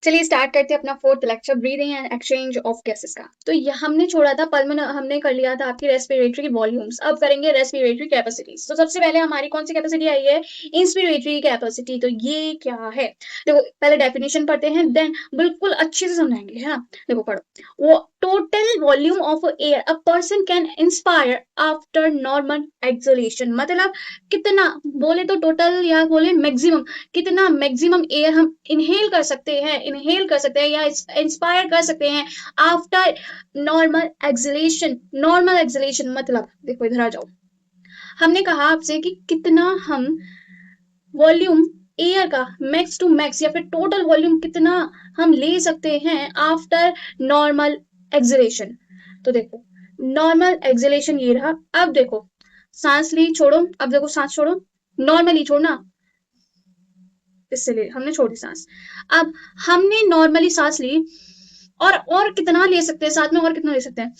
चलिए स्टार्ट करते हैं अपना fourth lecture breathing and exchange of gases का। तो ये हमने छोड़ा था हमने कर लिया था आपकी रेस्पिरेटरी वॉल्यूम्स। अब करेंगे रेस्पिरेटरी कैपेसिटीज। तो सबसे पहले हमारी कौन सी कैपेसिटी आई है? Inspiratory capacity. तो ये क्या है? देखो पहले डेफिनेशन पढ़ते हैं, देन बिल्कुल अच्छे से समझाएंगे, है ना। देखो पढ़ो। वो total volume of air a person can inspire after normal acceleration. मतलब कितना बोले तो टोटल या बोले मैक्सिमम, कितना मैक्सिमम एयर हम इनहेल कर सकते हैं या इंस्पायर कर सकते हैं after normal acceleration. Normal acceleration मतलब देखो इधर आ जाओ, हमने कहा आपसे कि कितना हम वॉल्यूम एयर का मैक्स टू मैक्स या फिर टोटल वॉल्यूम कितना हम ले सकते हैं आफ्टर नॉर्मल एक्सलेशन। तो देखो नॉर्मल एक्सलेशन ये रहा। अब देखो सांस ली छोड़ो, अब देखो सांस छोड़ो, नॉर्मली छोड़ना, इससे ले हमने छोड़ी सांस। अब हमने नॉर्मली सांस ली और कितना ले सकते हैं साथ में, और कितना ले सकते हैं?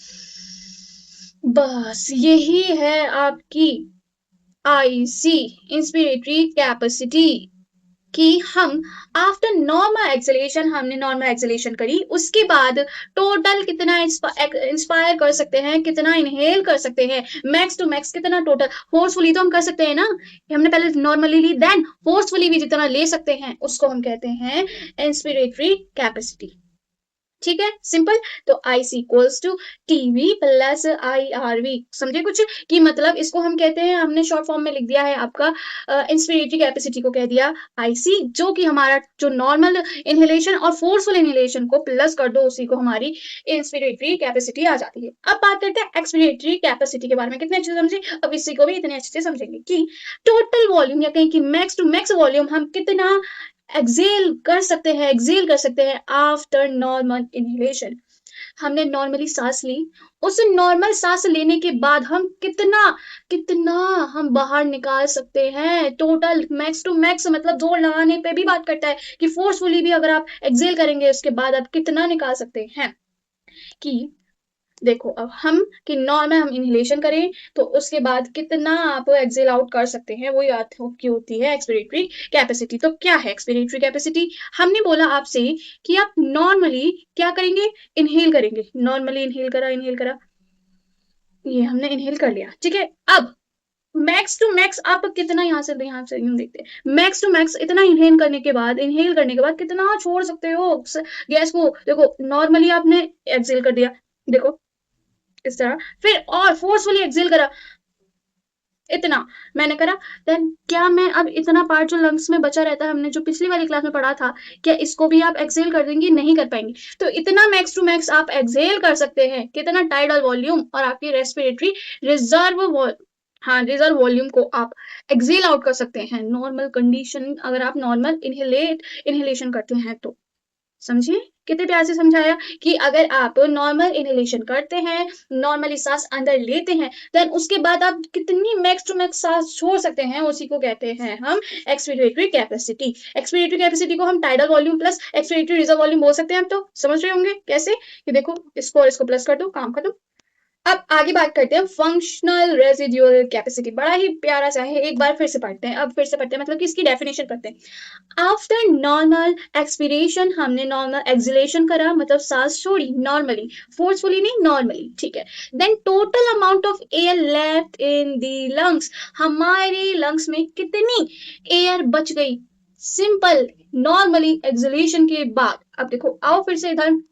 बस यही है आपकी आईसी इंस्पिरेटरी कैपेसिटी कि हम आफ्टर नॉर्मल एक्सलेशन, हमने नॉर्मल एक्सलेशन करी, उसके बाद टोटल कितना इंस्पायर कर सकते हैं, कितना इनहेल कर सकते हैं, मैक्स टू मैक्स कितना टोटल। फोर्सफुली तो हम कर सकते हैं ना, हमने पहले नॉर्मली ली, देन फोर्सफुली भी जितना ले सकते हैं उसको हम कहते हैं इंस्पिरेटरी कैपेसिटी। ठीक है, सिंपल। तो IC equals to TV plus IRV। समझे कुछ कि मतलब इसको हम कहते हैं, हमने शॉर्ट फॉर्म में लिख दिया है आपका इंस्पिरेटरी कैपेसिटी को कह दिया आईसी, जो कि हमारा जो नॉर्मल इनहेलेशन और फोर्सफुल इनहेलेशन को प्लस कर दो, उसी को हमारी इंस्पिरेटरी कैपेसिटी आ जाती है। अब बात करते हैं एक्सपिरेटरी कैपेसिटी के बारे में। कितने अच्छे से समझे, अब इसी को भी इतने अच्छे से समझेंगे कि टोटल वॉल्यूम या कहीं की मैक्स टू मैक्स वॉल्यूम हम कितना एक्सेल कर सकते हैं आफ्टर नॉर्मल इनहेलेशन। हमने नॉर्मली सांस ली, उस नॉर्मल सांस लेने के बाद हम कितना कितना हम बाहर निकाल सकते हैं टोटल मैक्स टू मैक्स। मतलब जोर लगाने पे भी बात करता है कि फोर्सफुली भी अगर आप एक्सेल करेंगे उसके बाद आप कितना निकाल सकते हैं। कि देखो अब हम कि नॉर्मल हम इनहेलेशन करें तो उसके बाद कितना आप एक्सेल आउट कर सकते हैं, वो याद की होती है एक्सपिरेटरी कैपेसिटी। तो क्या है एक्सपिरेटरी कैपेसिटी? हमने बोला आपसे कि आप नॉर्मली क्या करेंगे, इनहेल करेंगे। नॉर्मली इनहेल करा, ये हमने इनहेल कर लिया, ठीक है। अब मैक्स टू मैक्स आप कितना यहाँ से यूं देखते हैं, मैक्स टू मैक्स इतना इनहेल करने के बाद कितना छोड़ सकते हो गैस को। देखो नॉर्मली आपने एक्सेल कर दिया, देखो इस तरह, फिर और फोर्सफुली एक्सेल करा, इतना मैंने करा, देन क्या मैं अब इतना पार्ट जो लंग्स में बचा रहता है, हमने जो पिछली वाली क्लास में पढ़ा था, क्या इसको भी आप एक्सेल कर देंगे? नहीं कर पाएंगे। तो इतना मैक्स टू मैक्स आप एक्सेल कर सकते हैं, कितना टाइडल वॉल्यूम और आपकी रेस्पिरेटरी रिजर्व वॉल्यूम को आप एक्सेल आउट कर सकते हैं नॉर्मल कंडीशन, अगर आप नॉर्मल इनहेलेशन करते हैं तो। समझिए कितने प्यार से समझाया कि अगर आप नॉर्मल इनहेलेशन करते हैं, नॉर्मली सांस अंदर लेते हैं, देन उसके बाद आप कितनी मैक्स टू मैक्स सांस छोड़ सकते हैं, उसी को कहते हैं हम एक्सपिरेटरी कैपेसिटी। एक्सपिरेटरी कैपेसिटी को हम tidal volume plus expiratory reserve volume बोल सकते हैं। हम तो समझ रहे होंगे कैसे, कि देखो इसको और इसको प्लस कर दो, काम खत्म। अब आगे बात करते हैं फंक्शनल रेजिड्यूअल कैपेसिटी। बड़ा ही प्यारा सा है, एक बार फिर से पढ़ते हैं, मतलब कि इसकी डेफिनेशन करते हैं। आफ्टर नॉर्मल एक्सपिरेशन, हमने नॉर्मल एक्सलेशन करा मतलब सांस छोड़ी नॉर्मली, फोर्सफुली नहीं, नॉर्मली, ठीक है। Then total amount of air left in the lungs, हमारे लंग्स में कितनी एयर बच गई सिंपल नॉर्मली एक्सलेशन के बाद। अब देखो आओ फिर से इधर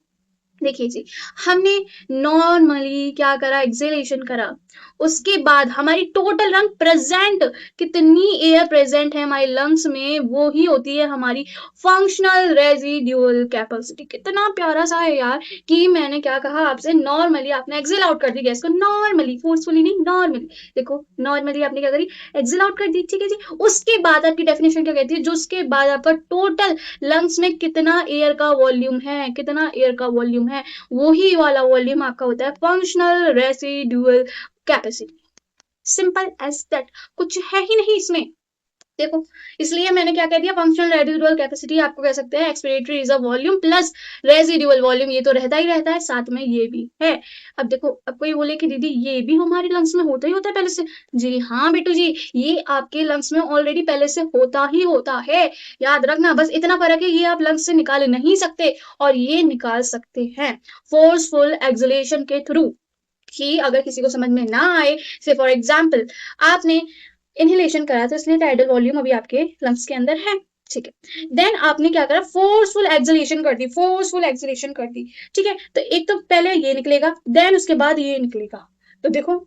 देखिए जी, हमने नॉर्मली क्या करा, एक्सेलेशन करा, उसके बाद हमारी टोटल लंग प्रेजेंट, कितनी एयर प्रेजेंट है हमारे लंग्स में, वो ही होती है हमारी फंक्शनल रेजिड्यूअल कैपेसिटी। कितना प्यारा सा है यार कि मैंने क्या कहा आपसे, नॉर्मली आपने एक्सेल आउट कर दी गैस को, नॉर्मली, फोर्सफुली नहीं, नॉर्मली। देखो नॉर्मली आपने क्या करी, एक्सेल आउट कर दी, ठीक है जी। उसके बाद आपकी डेफिनेशन क्या कहती है, जो उसके बाद आपका टोटल लंग्स में कितना एयर का वॉल्यूम है, कितना एयर का वॉल्यूम है, वही वाला वॉल्यूम आपका होता है functional residual capacity. Simple as that, कुछ है ही नहीं इसमें। देखो, इसलिए मैंने क्या कह दिया, फंक्शनल रेजिडुअल कैपेसिटी आपको कह सकते हैं expiratory reserve volume plus residual volume, ये तो रहता ही रहता है, साथ में ये भी है। अब देखो, अब कोई बोले कि दीदी ये भी हमारे लंग्स में होता ही होता है पहले से। जी हाँ बेटू जी, ये आपके लंग्स में ऑलरेडी पहले से होता ही होता है। याद रखना, बस इतना फर्क है, ये आप लंग्स से निकाल नहीं सकते और ये निकाल सकते हैं फोर्सफुल एक्सलेशन के थ्रू। कि अगर किसी को समझ में ना आए, से फॉर एग्जाम्पल आपने इनहेलेशन करा तो इसलिए टाइडल वॉल्यूम अभी आपके लंग्स के अंदर है, ठीक है। देन आपने क्या करा, फोर्सफुल एक्सलेशन कर दी, फोर्सफुल एक्सलेशन कर दी, ठीक है। तो एक तो पहले ये निकलेगा, देन उसके बाद ये निकलेगा। तो देखो,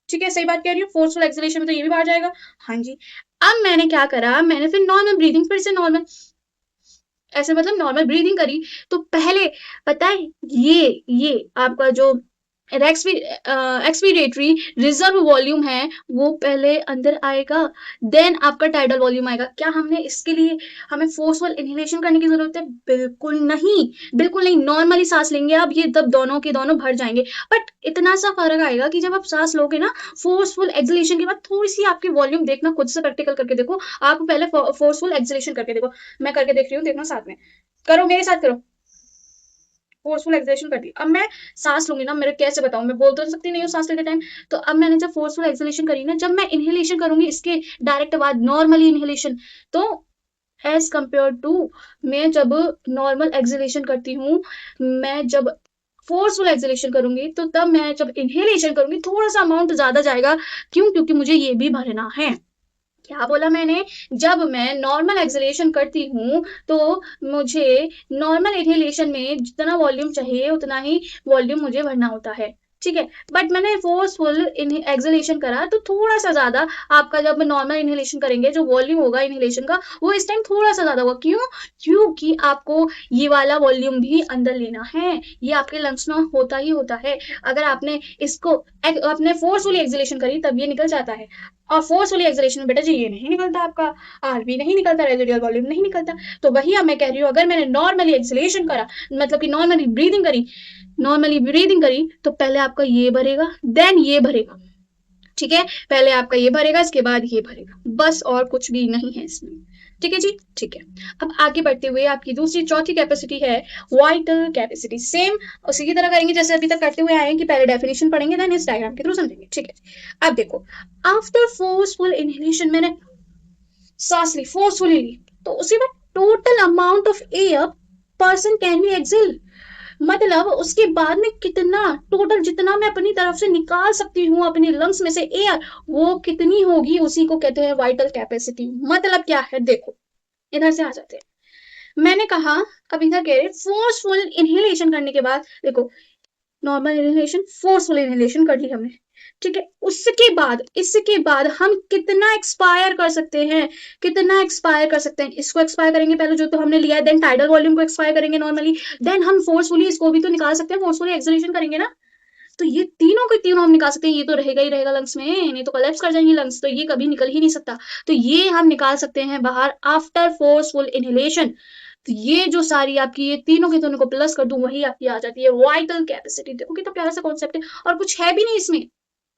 ठीक है, सही बात कह रही हूँ, फोर्सफुल एक्सलेशन में तो ये भी बाहर जाएगा। हाँ जी। अब मैंने क्या करा, मैंने फिर नॉर्मल ब्रीदिंग, फिर से नॉर्मल, ऐसे मतलब नॉर्मल ब्रीदिंग करी। तो पहले पता है, ये आपका जो एक्सपीरेटरी रिजर्व वॉल्यूम है वो पहले अंदर आएगा, देन आपका टाइडल वॉल्यूम आएगा। क्या हमने इसके लिए हमें फोर्सफुल इनहेलेशन करने की जरूरत है? बिल्कुल नहीं, बिल्कुल नहीं। नॉर्मली सांस लेंगे आप, ये तब दोनों के दोनों भर जाएंगे। बट इतना सा फर्क आएगा कि जब आप सांस लोगे ना, फोर्सफुल एक्सलेशन के बाद थोड़ी सी आपकी वॉल्यूम देखना, खुद से प्रैक्टिकल करके देखो। आप पहले फोर्सफुल एक्सलेशन करके देखो, मैं करके देख रही हूँ, देखना साथ में करो, मेरे साथ करो। फोर्सफुल एक्सलेशन कर दी। अब मैं सांस लूंगी ना, मेरे कैसे बताऊं, मैं बोल तो सकती नहीं हूँ सांस लेते टाइम। तो अब मैंने जब फोर्सफुल एक्सलेशन करी ना, जब मैं इनहेलेशन करूंगी इसके डायरेक्ट बाद नॉर्मली इनहेलेशन, तो एज कंपेयर टू मैं जब नॉर्मल एक्सलेशन करती हूँ, मैं जब फोर्सफुल एक्सलेशन करूंगी तो तब मैं जब इनहेलेशन करूंगी थोड़ा सा अमाउंट ज्यादा जाएगा। क्यों? क्योंकि मुझे ये भी भरना है। क्या बोला मैंने? जब मैं नॉर्मल एक्सलेशन करती हूँ तो मुझे नॉर्मल इनहेलेशन में जितना वॉल्यूम चाहिए उतना ही वॉल्यूम मुझे भरना होता है, ठीक है। बट मैंने फोर्सफुल एक्सलेशन करा तो थोड़ा सा ज्यादा आपका, जब नॉर्मल इनहेलेशन करेंगे जो वॉल्यूम होगा इनहेलेशन का वो इस टाइम थोड़ा सा ज्यादा होगा। क्यों? क्योंकि आपको ये वाला वॉल्यूम भी अंदर लेना है, ये आपके लंग्स में होता ही होता है। अगर आपने इसको अपने फोर्सफुली एक्सलेशन करी तब ये निकल जाता है, और फोर्सफुली एक्सलेशन में बेटा जी ये नहीं निकलता, आपका आरबी नहीं निकलता, रेजिडुअल वॉल्यूम नहीं निकलता। तो वही अब मैं कह रही हूँ, अगर मैंने नॉर्मली एक्सलेशन करा, मतलब कि नॉर्मली ब्रीदिंग करी, नॉर्मली ब्रीदिंग करी, तो पहले आपका ये भरेगा, देन ये भरेगा, ठीक है। पहले आपका ये भरेगा, इसके बाद ये भरेगा, बस और कुछ भी नहीं है इसमें, ठीक है जी, ठीक है। अब आगे बढ़ते हुए आपकी दूसरी चौथी कैपेसिटी है वाइटल कैपेसिटी। सेम उसी की तरह करेंगे जैसे अभी तक करते हुए आए हैं, कि पहले डेफिनेशन पढ़ेंगे देन इस डायग्राम के थ्रू समझेंगे, ठीक है। अब देखो, आफ्टर फोर्सफुल इनहेलेशन, मैंने सांस ली, फोर्सफुली ली, तो उसी में total amount of air person can be exhale, मतलब उसके बाद में कितना टोटल, जितना मैं अपनी तरफ से निकाल सकती हूँ अपनी लंग्स में से एयर, वो कितनी होगी, उसी को कहते हैं वाइटल कैपेसिटी। मतलब क्या है, देखो इधर से आ जाते हैं। मैंने कहा, अब इधर कह रहे फोर्सफुल इनहेलेशन करने के बाद, देखो नॉर्मल इनहेलेशन, फोर्सफुल इनहेलेशन कर ली हमने, ठीक है। इसके बाद हम कितना एक्सपायर कर सकते हैं, कितना एक्सपायर कर सकते हैं, इसको एक्सपायर करेंगे पहले जो तो हमने लिया है, देन टाइडल वॉल्यूम को एक्सपायर करेंगे नॉर्मली, देन हम फोर्सफुली इसको भी तो निकाल सकते हैं, फोर्सफुली एक्सलेशन करेंगे ना। तो ये तीनों के तीनों हम निकाल सकते हैं, ये तो रहेगा ही रहेगा लंग्स में, नहीं तो कोलैप्स कर जाएंगे लंग्स, तो ये कभी निकल ही नहीं सकता। तो ये हम निकाल सकते हैं बाहर आफ्टर फोर्सफुल इनहेलेशन। तो ये जो सारी आपकी ये तीनों के तीनों को प्लस कर दूं, वही आपकी आ जाती है वाइटल कैपेसिटी। देखो कितना प्यारा सा कॉन्सेप्ट है, और कुछ है भी नहीं इसमें,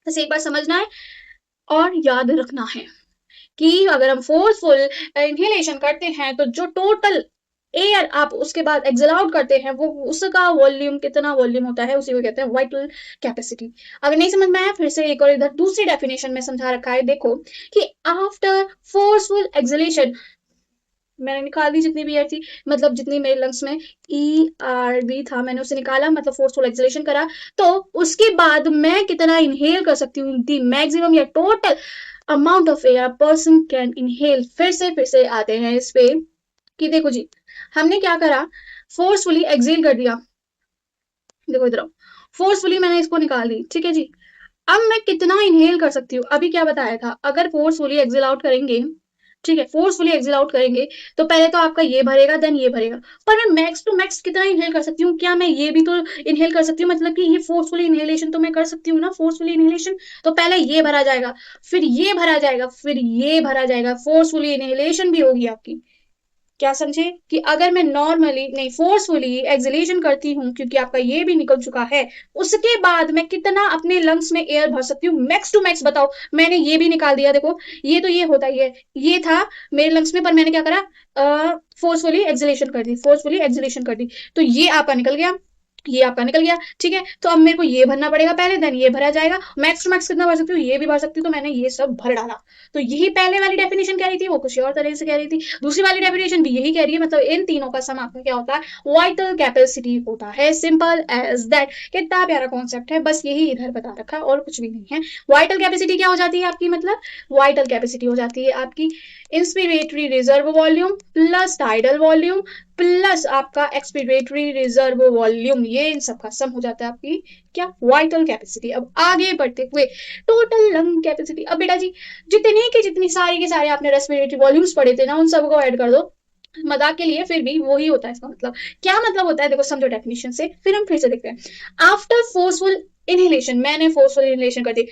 बस एक बार समझना है और याद रखना है कि अगर हम फोर्सफुल इनहेलेशन करते हैं तो जो टोटल एयर आप उसके बाद एक्सेल आउट करते हैं, वो उसका वॉल्यूम कितना वॉल्यूम होता है, उसी को कहते हैं वाइटल कैपेसिटी। अगर नहीं समझ में आया, फिर से एक और इधर दूसरी डेफिनेशन में समझा रखा है, देखो कि आफ्टर फोर्सफुल एक्सलेशन, मैंने निकाल दी जितनी भी एयर थी, मतलब जितनी मेरे लंग्स में ERB था मैंने उसे निकाला, मतलब फोर्सफुल एक्सलेशन करा, तो उसके बाद मैं कितना इनहेल कर सकती हूँ, दी मैक्सिमम या total amount of air person can inhale. फिर से आते हैं इस पे कि देखो जी, हमने क्या करा, फोर्सफुली एक्सेल कर दिया, देखो इधर फोर्सफुली मैंने इसको निकाल दी, ठीक है जी। अब मैं कितना इनहेल कर सकती हूँ, अभी क्या बताया था, अगर फोर्सफुली एक्सेल आउट करेंगे, ठीक है, फोर्सफुली एक्सेल आउट करेंगे तो पहले तो आपका ये भरेगा, देन ये भरेगा, पर मैं मैक्स टू मैक्स कितना इनहेल कर सकती हूँ, क्या मैं ये भी तो इनहेल कर सकती हूँ, मतलब कि ये फोर्सफुली इनहेलेशन तो मैं कर सकती हूँ ना, फोर्सफुली इनहेलेशन। तो पहले ये भरा जाएगा, फिर ये भरा जाएगा, फिर ये भरा जाएगा, फोर्सफुली इनहेलेशन भी होगी आपकी, क्या समझे कि अगर मैं नॉर्मली नहीं फोर्सफुली एक्सलेशन करती हूँ, क्योंकि आपका ये भी निकल चुका है, उसके बाद मैं कितना अपने लंग्स में एयर भर सकती हूँ मैक्स टू मैक्स बताओ। मैंने ये भी निकाल दिया, देखो ये तो ये होता ही है, ये था मेरे लंग्स में, पर मैंने क्या करा, फोर्सफुली एक्सलेशन कर दी, फोर्सफुली एक्सलेशन कर दी, तो ये आपका निकल गया, ये आपका निकल गया, ठीक है। तो अब मेरे को ये भरना पड़ेगा पहले, देन ये भरा जाएगा, मैक्स टू मैक्स कितना भर सकती हूँ, ये भी भर सकती हूँ, तो मैंने ये सब भर डाला। तो यही पहले वाली डेफिनेशन कह रही थी, वो कुछ और तरह से कह रही थी, दूसरी वाली डेफिनेशन भी यही कह रही है, मतलब इन तीनों का सम आपका क्या होता है, वाइटल कैपेसिटी होता है, सिंपल एज दैट। कितना प्यारा कॉन्सेप्ट है, बस यही इधर बता रखा है और कुछ भी नहीं है। वाइटल कैपेसिटी क्या हो जाती है आपकी, मतलब वाइटल कैपेसिटी हो जाती है आपकी inspiratory reserve volume plus tidal volume plus आपका एक्सपिरेटरी रिजर्व वॉल्यूम, ये इन सब का सम हो जाता है आपकी क्या, वाइटल कैपेसिटी। अब आगे बढ़ते हुए टोटल लंग कैपेसिटी। अब बेटा जी जितनी की जितनी सारी के सारे आपने रेस्पिरेटरी वॉल्यूम्स पढ़े थे ना, उन सबको ऐड कर दो, मजाक के लिए, फिर भी वही होता है इसका मतलब। क्या मतलब होता है, देखो समझो डेफिनेशन से, फिर हम फिर से देखते हैं। आफ्टर फोर्सफुल इनहेलेशन, मैंने फोर्सफुल इनहेलेशन कर दी,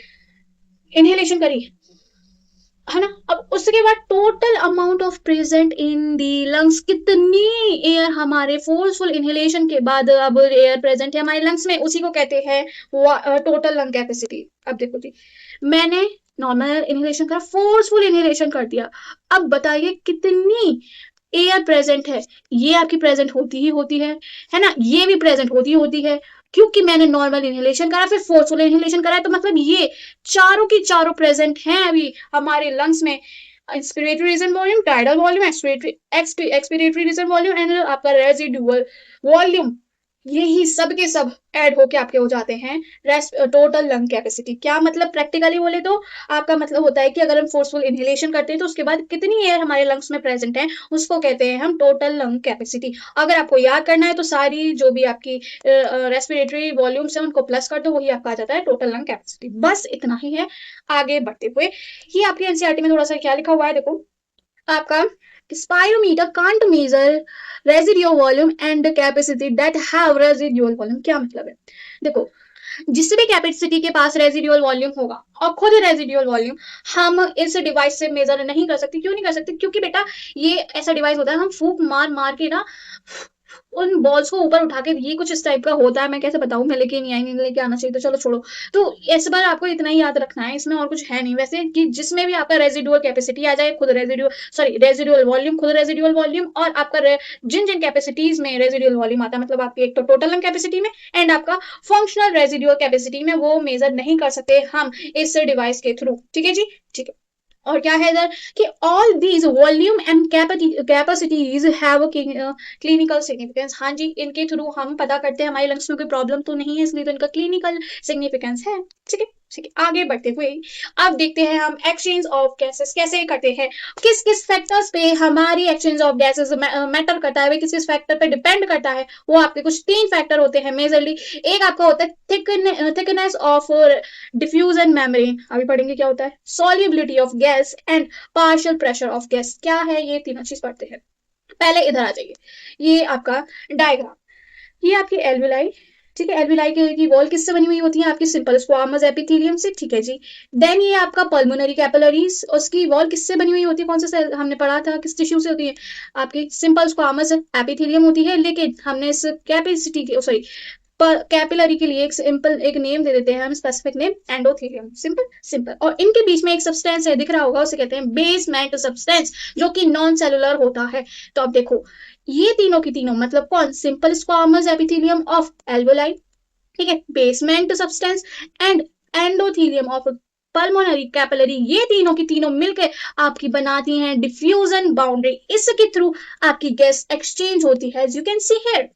इनहेलेशन करी, है ना। अब उसके बाद total amount of present in the lungs, कितनी एयर हमारे फोर्सफुल इनहेलेशन के बाद अब एयर प्रेजेंट है हमारे लंग्स में, उसी को कहते हैं टोटल लंग कैपेसिटी। अब देखो जी, मैंने नॉर्मल इनहेलेशन करा, फोर्सफुल इनहेलेशन कर दिया, अब बताइए कितनी एयर प्रेजेंट है। ये आपकी प्रेजेंट होती ही होती है ना, ये भी प्रेजेंट होती ही होती है, क्योंकि मैंने नॉर्मल इनहेलेशन करा फिर फोर्सफुल इनहेलेशन करा है, तो मतलब ये चारों की चारों प्रेजेंट हैं अभी हमारे लंग्स में। Inspiratory reserve volume, tidal volume, expiratory reserve volume and आपका रेजिडुअल वॉल्यूम, यही सब के सब ऐड होके आपके हो जाते हैं टोटल लंग कैपेसिटी। क्या मतलब प्रैक्टिकली बोले तो आपका मतलब होता है कि अगर हम फोर्सफुल इनहेलेशन करते हैं तो उसके बाद कितनी एयर हमारे लंग्स में प्रेजेंट है, उसको कहते हैं हम टोटल लंग कैपेसिटी। अगर आपको याद करना है तो सारी जो भी आपकी रेस्पिरेटरी वॉल्यूम्स है उनको प्लस कर दो, वही आपका आ जाता है टोटल लंग कैपेसिटी। बस इतना ही है। आगे बढ़ते हुए ये आपकी एनसीईआरटी में थोड़ा सा क्या लिखा हुआ है, देखो आपका spirometer can't measure residual volume and capacity that have residual volume। क्या मतलब है, देखो जिस भी कैपेसिटी के पास रेजिडुअल वॉल्यूम होगा और खुद रेजिडुअल वॉल्यूम हम इस डिवाइस से मेजर नहीं कर सकते। क्यों नहीं कर सकते, क्योंकि बेटा ये ऐसा डिवाइस होता है, हम फूक मार मार के ना उन बॉल्स को ऊपर उठा के, ये कुछ इस टाइप का होता है, मैं कैसे बताऊं, मैं लेके नहीं आई, नहीं लेके आना चाहिए तो चलो छोड़ो। तो इस बार आपको इतना ही याद रखना है, इसमें और कुछ है नहीं वैसे, कि जिसमें भी आपका रेजिडुअल कैपेसिटी आ जाए, खुद रेजिडुअल सॉरी रेजिडुअल वॉल्यूम, खुद रेजिडुअल वॉल्यूम, और आपका जिन जिन कैपेसिटीज में रेजिडुअल वॉल्यूम आता है, मतलब आपकी एक तो टोटल लंग कैपेसिटी में एंड आपका फंक्शनल रेजिडुअल कैपेसिटी में, वो मेजर नहीं कर सकते हम इस डिवाइस के थ्रू। ठीक है जी, ठीक है। और क्या है इधर कि all these volume and capacities have clinical significance. हाँ जी, इनके थ्रू हम पता करते हैं हमारे लंग्स में कोई प्रॉब्लम तो नहीं है, इसलिए तो इनका क्लिनिकल सिग्निफिकेंस है। ठीक है, ठीक है। आगे बढ़ते हुए अब देखते हैं हम एक्सचेंज ऑफ गैसेस कैसे करते हैं, किस किस फैक्टर्स पे हमारी एक्सचेंज ऑफ गैसेस मैटर करता है, किस किस फैक्टर पे डिपेंड करता है। वो आपके कुछ 3 फैक्टर होते हैं मेजरली। एक आपका होता है थिकनेस ऑफ डिफ्यूजन मेम्ब्रेन, अभी पढ़ेंगे क्या होता है, solubility of gas and partial pressure of gas. क्या है, ये तीनों चीज पढ़ते हैं। पहले इधर आ जाइए, ये आपका डायग्राम, ये आपकी एल्विलाई, ठीक है। एल्विलाई की वॉल किससे बनी हुई होती है, आपकी सिंपल स्क्वामस एपिथेलियम से। ठीक है जी। देन ये आपका पल्मोनरी कैपिलरीज, उसकी वॉल किससे बनी हुई होती है, कौन सा सेल हमने पढ़ा था, किस टिश्यू से होती है, आपकी सिंपल स्क्वामस एपिथेलियम होती है। लेकिन हमने इस कैपेसिटी की सॉरी कैपिलरी के लिए एक सिंपल एक नेम दे देते हैं हम, specific name endothelium, simple simple. और इनके बीच में एक सब्सटेंस है, दिख रहा होगा, उसे कहते हैं बेसमेंट सब्सटेंस, जो कि नॉन सेलुलर होता है। तो अब देखो ये तीनों की तीनों मतलब कौन, simple squamous epithelium of alveoli, ठीक है, basement substance and endothelium of pulmonary capillary, ये तीनों की तीनों मिलकर आपकी बनाती हैं डिफ्यूजन बाउंड्री, इसके थ्रू आपकी गैस एक्सचेंज होती है, as you can see here.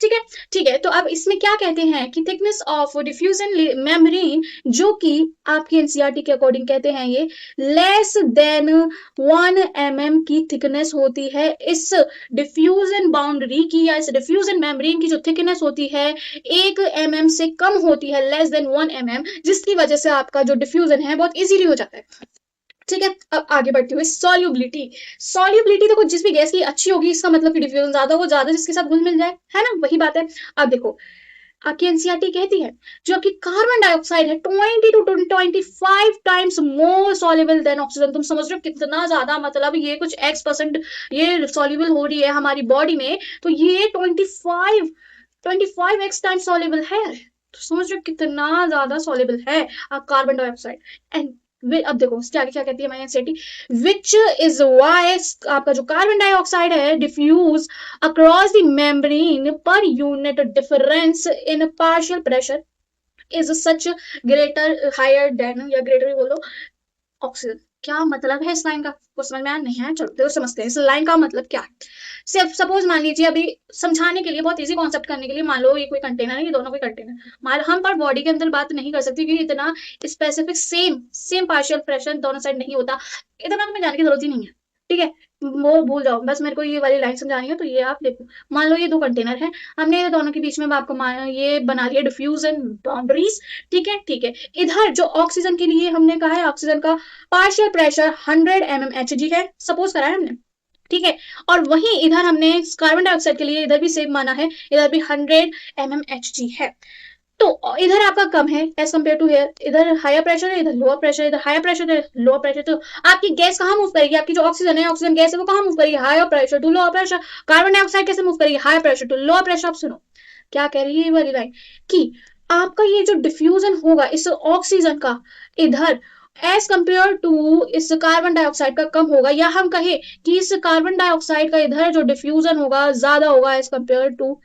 ठीक है, ठीक है। तो अब इसमें क्या कहते हैं कि थिकनेस ऑफ डिफ्यूजन मेम्ब्रेन, जो कि आपकी एनसीईआरटी के अकॉर्डिंग कहते हैं ये लेस देन 1 mm की थिकनेस होती है। इस डिफ्यूजन बाउंड्री की या इस डिफ्यूजन मेम्ब्रेन की जो थिकनेस होती है 1 mm से कम होती है, लेस देन 1 mm, जिसकी वजह से आपका जो डिफ्यूजन है बहुत इजीली हो जाता है। ठीक है। अब आगे बढ़ते हुए सॉल्युबिलिटी, सॉल्युबिलिटी देखो जिस भी गैस की अच्छी होगी इसका मतलब कि डिफ्यूजन ज्यादा हो, ज्यादा जिसके साथ घुल मिल जाए, है ना, वही बात है। अब देखो आपकी एनसीईआरटी कहती है जो आपकी कार्बन डाइऑक्साइड है 20 to 25 times more soluble than oxygen. तुम समझ रहे हो कितना ज्यादा, मतलब ये कुछ x% ये सॉल्युबल हो रही है हमारी बॉडी में, तो ये 25x टाइम सॉल्युबल है। तो समझ रहे हो कितना ज्यादा सॉल्युबल है कार्बन डाइऑक्साइड। एंड अब देखो क्या क्या कहती है एनसीईआरटी, विच इज वाई आपका जो कार्बन डाइऑक्साइड है diffuse across the membrane per unit difference in partial pressure is such greater higher than या greater भी बोलो ऑक्सीजन। क्या मतलब है इस लाइन का, कुछ समझ में आया नहीं है? चलो देखो समझते हैं इस लाइन का मतलब क्या है। सिर्फ सपोज मान लीजिए, अभी समझाने के लिए बहुत इजी कॉन्सेप्ट करने के लिए, मान लो ये कोई कंटेनर है, ये दोनों कोई कंटेनर, मान हम पर बॉडी के अंदर बात नहीं कर सकती क्योंकि इतना स्पेसिफिक सेम पार्शियल प्रेशर दोनों साइड नहीं होता, इतना तुम्हें जाने की जरूरत ही नहीं है, ठीक है, वो भूल जाओ, बस मेरे को ये वाली लाइन समझानी है तो ये आप देखो। मान लो ये दो कंटेनर है, हमने ये दोनों के बीच में आपको ये बना लिया डिफ्यूजन बाउंड्रीज, ठीक है। इधर जो ऑक्सीजन के लिए हमने कहा है ऑक्सीजन का पार्शियल प्रेशर 100 mmHg है, सपोज करा है हमने, ठीक है। और वहीं इधर हमने कार्बन डाइऑक्साइड के लिए इधर भी सेम माना है, इधर भी 100 mmHg है। तो इधर आपका कम है एज कम्पेयर टू हेयर, इधर हायर प्रेशर है, इधर लोअर प्रेशर, इधर हायर प्रेशर है, लोअर प्रेशर। तो आपकी गैस कहाँ मूव करेगी, आपकी जो ऑक्सीजन है, ऑक्सीजन गैस है, वो कहाँ मूव करेगी, higher pressure to lower pressure. Carbon dioxide कैसे मूव करेगी, higher pressure to lower pressure. आप सुनो क्या कह रही है ये वाली लाइन, कि आपका ये जो डिफ्यूजन होगा इस ऑक्सीजन का इधर एज कंपेयर टू इस कार्बन डाइऑक्साइड का कम होगा, या हम कहे कि इस कार्बन डाइऑक्साइड का इधर जो डिफ्यूजन होगा ज्यादा होगा एज कंपेयर टू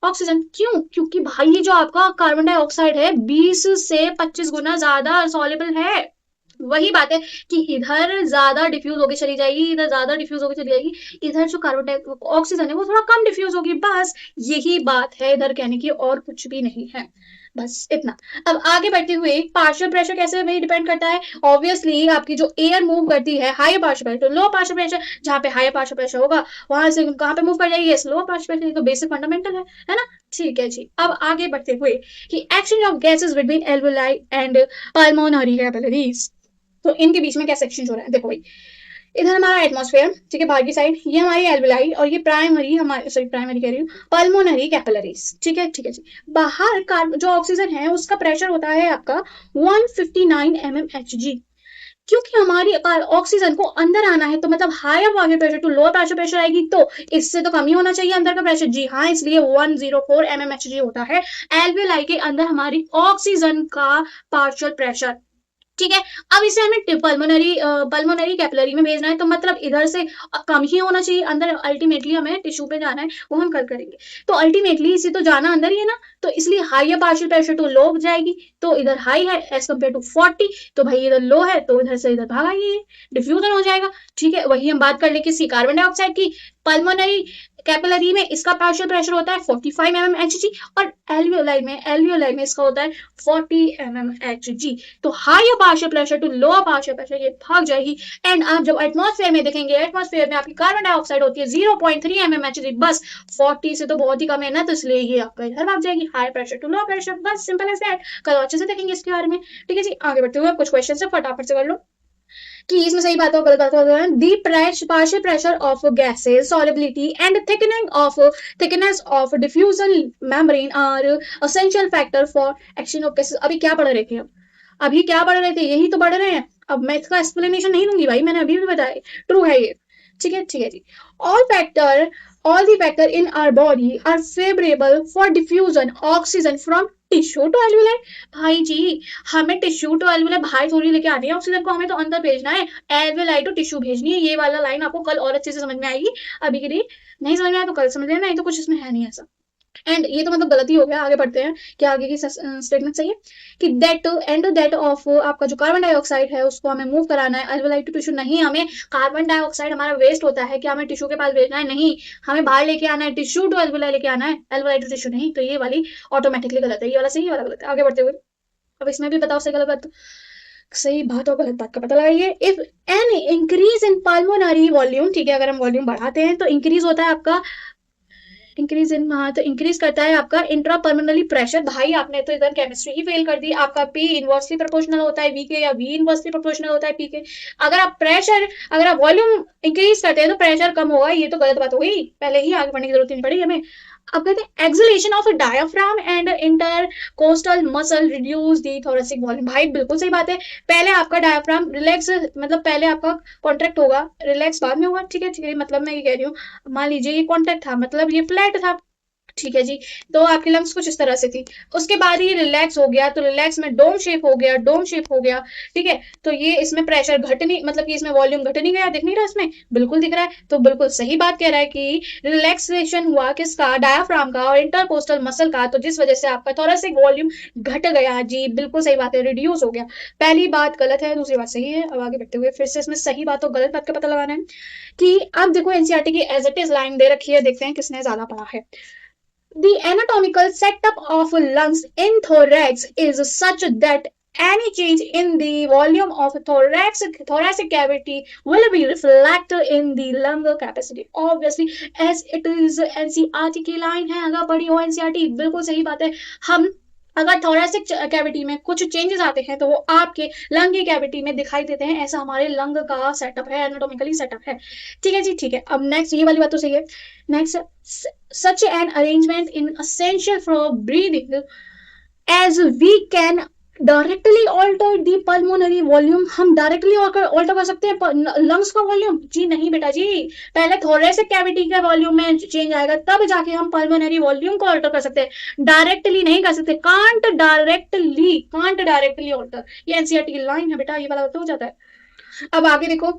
ऑक्सीजन। क्यों? क्योंकि भाई ये जो आपका कार्बन डाइऑक्साइड है 20 से 25 गुना ज्यादा सॉल्युबल है। वही बात है कि इधर ज्यादा डिफ्यूज होकर चली जाएगी, इधर ज्यादा डिफ्यूज होकर चली जाएगी, इधर जो कार्बन ऑक्सीजन है वो थोड़ा कम डिफ्यूज होगी, बस यही बात है इधर कहने की, और कुछ भी नहीं है, बस इतना। अब आगे बढ़ते हुए पार्शियल प्रेशर कैसे वही डिपेंड करता है, ऑब्वियसली आपकी जो एयर मूव करती है higher partial pressure low partial pressure, जहाँ पे हायर पार्शियल प्रेशर होगा वहां से कहाँ पे मूव कर जाएगी, स्लो पार्शियल प्रेशर। तो बेसिक फंडामेंटल है ना, ठीक है जी। अब आगे बढ़ते हुए कि exchange of gases between alveoli and pulmonary capillaries, तो इनके बीच में कैसे एक्सचेंज हो रहा है, देखो भाई इधर हमारा एटमॉस्फेयर, ठीक है, बाहर की साइड ये हमारी एल्वेलाई, और ये प्राइमरी हमारी, सॉरी प्राइमरी कह रही हूँ, पल्मोनरी कैपिलरीज, ठीक है जी। बाहर जो ऑक्सीजन है उसका प्रेशर होता है आपका 159 mmHg, क्योंकि हमारी ऑक्सीजन को अंदर आना है तो मतलब higher partial pressure to lower partial pressure आएगी, तो इससे तो कम ही होना चाहिए अंदर का प्रेशर, जी हाँ, इसलिए 104 mmHg होता है एल्वेओलाई के अंदर हमारी ऑक्सीजन का पार्शियल प्रेशर, ठीक है। अब इसे हमें पल्मोनरी कैपिलरी में भेजना है, तो मतलब इधर से कम ही होना चाहिए अंदर, अल्टीमेटली हमें टिश्यू पे जाना है, वो हम कल करेंगे। तो अल्टीमेटली इसे तो जाना अंदर ही है ना, तो इसलिए high partial pressure to low जाएगी, तो इधर हाई है एज कम्पेयर टू 40, तो भाई इधर लो है तो इधर से इधर भाग आइए, डिफ्यूजन हो जाएगा, ठीक है। वही हम बात कर ले किसी कार्बन डाइऑक्साइड की, पल्मोनरी कैपिलरी में इसका पार्शियल प्रेशर होता है 45 mmHg, और एल्वियोलाई में इसका होता है 40 mmHg। तो higher partial pressure to lower partial pressure ये भाग जाएगी, एंड आप जब एटमॉस्फेयर में देखेंगे, एटमॉस्फेयर में आपकी कार्बन डाइऑक्साइड होती है 0.3 mmHg, बस 40 से तो बहुत ही कम है ना, तो इसलिए ये आपका इधर भाग जाएगी, higher pressure to lower pressure, बस सिंपल एज दैट। कल अच्छे से देखेंगे इसके बारे में, ठीक है जी। आगे बढ़ते हुए कुछ क्वेश्चन से फटाफट से कर लो कि इसमें सही बात हो गलत बात हो। The partial pressure of gases solubility and thickness of diffusion membrane are essential factor for exchange of gases. अभी क्या पढ़ रहे थे अभी क्या पढ़ रहे थे, यही तो पढ़ रहे हैं। अब मैं इसका एक्सप्लेनेशन नहीं दूंगी भाई, मैंने अभी भी बताया, ट्रू है ये, ठीक है जी। all the factor in our body are favorable for diffusion oxygen from tissue to alveoli. भाई जी हमें टिश्यू टू एल्वेओलाई बाहर थोड़ी लेके आनी है ऑक्सीजन को, हमें तो अंदर भेजना है, एल्वेओलाई टू टिश्यू भेजनी है। ये वाला लाइन आपको कल और अच्छे से समझ में आएगी, अभी के लिए नहीं समझ में आया तो कल समझ लेना, नहीं तो कुछ इसमें है नहीं ऐसा। एंड ये तो मतलब गलती हो गया, आगे बढ़ते हैं कि आगे की स्टेटमेंट सही है कि दैट ऑफ आपका जो कार्बन डाइऑक्साइड है उसको हमें मूव कराना है एल्वेओलाई टू टिश्यू। नहीं, हमें कार्बन डाइऑक्साइड हमारा वेस्ट होता है, क्या हमें टिश्यू के पास भेजना है, नहीं, हमें बाहर लेके आना है, टिश्यू टू एल्वेओलाई लेके आना है, एल्वेओलाई टू टिश्यू नहीं। तो ये वाली ऑटोमेटिकली गलत है, ये वाला सही, ये वाला गलत है। आगे बढ़ते हुए अब इसमें भी बताओ सही गलत बात, सही बात और गलत बात का पता लगाइए। If an increase in pulmonary volume, ठीक है, अगर हम वॉल्यूम बढ़ाते हैं तो इंक्रीज होता है आपका इंक्रीज करता है आपका इंट्रापल्मोनरी प्रेशर। भाई आपने तो इधर केमिस्ट्री ही फेल कर दी, आपका पी इनवर्सली प्रोपोर्शनल होता है वी के, या वी इनवर्सली प्रोपोर्शनल होता है पी के। अगर आप वॉल्यूम इंक्रीज करते हैं तो प्रेशर कम होगा, ये तो गलत बात हो गई, पहले ही आगे बढ़ने की जरूरत नहीं पड़ी हमें। अब कहते हैं acceleration of diaphragm and intercostal muscle reduce the thoracic volume. भाई बिल्कुल सही बात है, पहले आपका डायाफ्राम रिलैक्स, मतलब पहले आपका कॉन्ट्रैक्ट होगा, रिलैक्स बाद में होगा। ठीक है, मतलब मैं ये कह रही हूँ, मान लीजिए ये कॉन्ट्रैक्ट था, मतलब ये फ्लैट था, ठीक है जी, तो आपकी लंग्स कुछ इस तरह से थी, उसके बाद ये रिलैक्स हो गया, तो रिलैक्स में डोम शेप हो गया, डोम शेप हो गया, ठीक है, तो ये इसमें प्रेशर घट नहीं, मतलब कि इसमें वॉल्यूम घट नहीं गया, दिख नहीं रहा इसमें, बिल्कुल दिख रहा है, तो बिल्कुल सही बात कह रहा है कि रिलैक्सेशन हुआ किसका, डायाफ्राम का और इंटरकोस्टल मसल का, तो जिस वजह से आपका थोरेसिक वॉल्यूम घट गया। जी बिल्कुल सही बात है, रिड्यूस हो गया। पहली बात गलत है, दूसरी बात सही है। अब आगे बढ़ते हुए फिर से इसमें सही बात और गलत बात का पता लगाना है कि अब देखो एनसीईआरटी की एज इट इज लाइन दे रखी है, देखते हैं किसने ज्यादा पढ़ा है। The anatomical setup of lungs in thorax is such that any change in the volume of thoracic cavity will be reflected in the lung capacity. Obviously, as it is NCERT की line है, अगर पढ़ी हो NCERT, बिल्कुल सही बात है। हम अगर थोरेसिक कैविटी में कुछ चेंजेस आते हैं तो वो आपके लंग की कैविटी में दिखाई देते हैं, ऐसा हमारे लंग का सेटअप है, एनाटॉमिकली सेटअप है। ठीक है जी, ठीक है। अब नेक्स्ट ये वाली बात तो सही है। Next, such an arrangement is essential for breathing as we can directly alter the pulmonary volume. हम डायरेक्टली ऑल्टर कर सकते हैं लंग्स का वॉल्यूम? जी नहीं बेटा जी, पहले थोरेसिक कैविटी के वॉल्यूम में चेंज आएगा, तब जाके हम पल्मोनरी वॉल्यूम को ऑल्टर कर सकते हैं, डायरेक्टली नहीं कर सकते। कांट डायरेक्टली ऑल्टर, ये एनसीईआरटी की लाइन है बेटा, ये वाला तो हो जाता है। अब आगे देखो,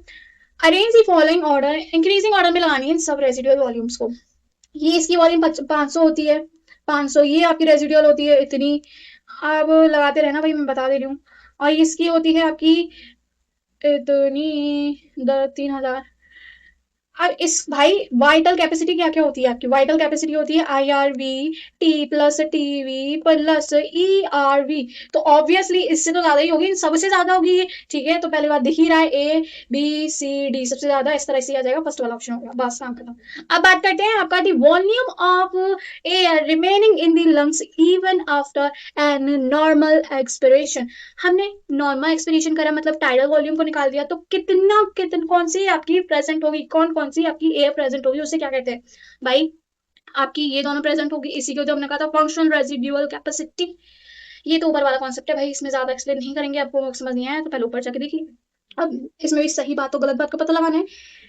arrange the following order, increasing order में लगानी है सब रेसिडुअल वॉल्यूम्स को। ये इसकी वॉल्यूम 500 होती है, 500, ये आपकी रेसिडुअल होती है इतनी, अब लगाते रहना भाई, मैं बता दे रही हूँ। और इसकी होती है आपकी इतनी 3000। अब इस भाई वाइटल कैपेसिटी क्या क्या होती है आपकी, वाइटल कैपेसिटी होती है IRV, T plus TV plus ERV, तो ऑब्वियसली इससे तो ज्यादा ही होगी, सबसे ज्यादा होगी ये, ठीक है। तो पहली बात दिख ही रहा है, ABCD सबसे ज्यादा, इस तरह से आ जाएगा, फर्स्ट वाला ऑप्शन होगा, बस काम खत्म। अब बात करते हैं आपका the volume of air remaining in the lungs even after an normal expiration. हमने नॉर्मल एक्सपिरेशन करा, मतलब टाइडल वॉल्यूम को निकाल दिया, तो कितना कौन सी आपकी प्रेजेंट होगी, कौन सी आपकी एयर प्रेजेंट होगी, उसे क्या कहते हैं भाई, आपकी ये दोनों प्रेजेंट होगी, इसी को जो हमने कहा था फंक्शनल रेजिडुअल कैपेसिटी। ये तो ऊपर वाला कॉन्सेप्ट है भाई, इसमें ज्यादा एक्सप्लेन नहीं करेंगे, आपको समझ नहीं आया तो पहले ऊपर जाके देखिए। अब इसमें भी सही बात और गलत बात का पता लगाना है।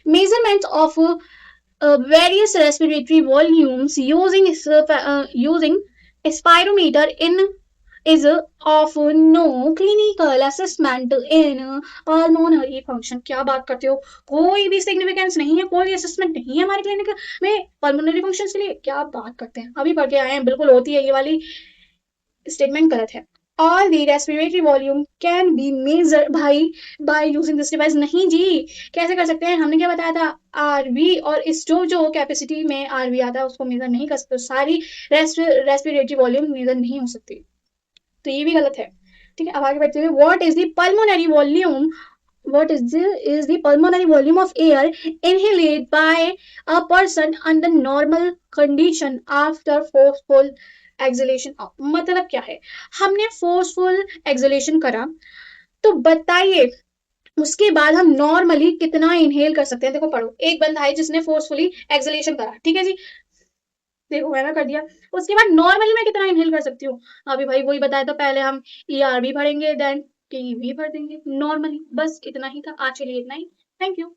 Measurement of various respiratory volumes using a spirometer in is of no clinical assessment in pulmonary function। क्या बात करते हो, कोई भी सिग्निफिकेंस नहीं है, कोई असेसमेंट नहीं है हमारे क्लिनिक में पल्मोनरी फंक्शंस के लिए, क्या बात करते हैं, अभी पढ़ के आए हैं, बिल्कुल होती है, ये वाली स्टेटमेंट गलत है। All the respiratory volume can be measured by using this device। नहीं जी, कैसे कर सकते हैं, हमने क्या बताया था, RV, और इस जो कैपेसिटी में RV आता है उसको मेजर नहीं कर सकते, सारी रेस्पिरेटरी वॉल्यूम मेजर नहीं हो सकती, तो ये भी गलत है। ठीक है, अब आगे बढ़ते हुए, what is the pulmonary volume, what is the pulmonary volume of air inhaled by a person under normal condition after forceful exhalation। मतलब क्या है, हमने फोर्सफुल एक्सलेशन करा, तो बताइए उसके बाद हम नॉर्मली कितना इनहेल कर सकते हैं। देखो पढ़ो, एक बंदा है जिसने फोर्सफुली एक्सलेशन करा, ठीक है जी, देखो मैंने कर दिया, उसके बाद नॉर्मली मैं कितना इनहेल कर सकती हूँ, अभी भाई वही बताया था, पहले हम ERV पढ़ेंगे, देन TV भर देंगे, नॉर्मली बस इतना ही था। आज के लिए इतना ही, थैंक यू।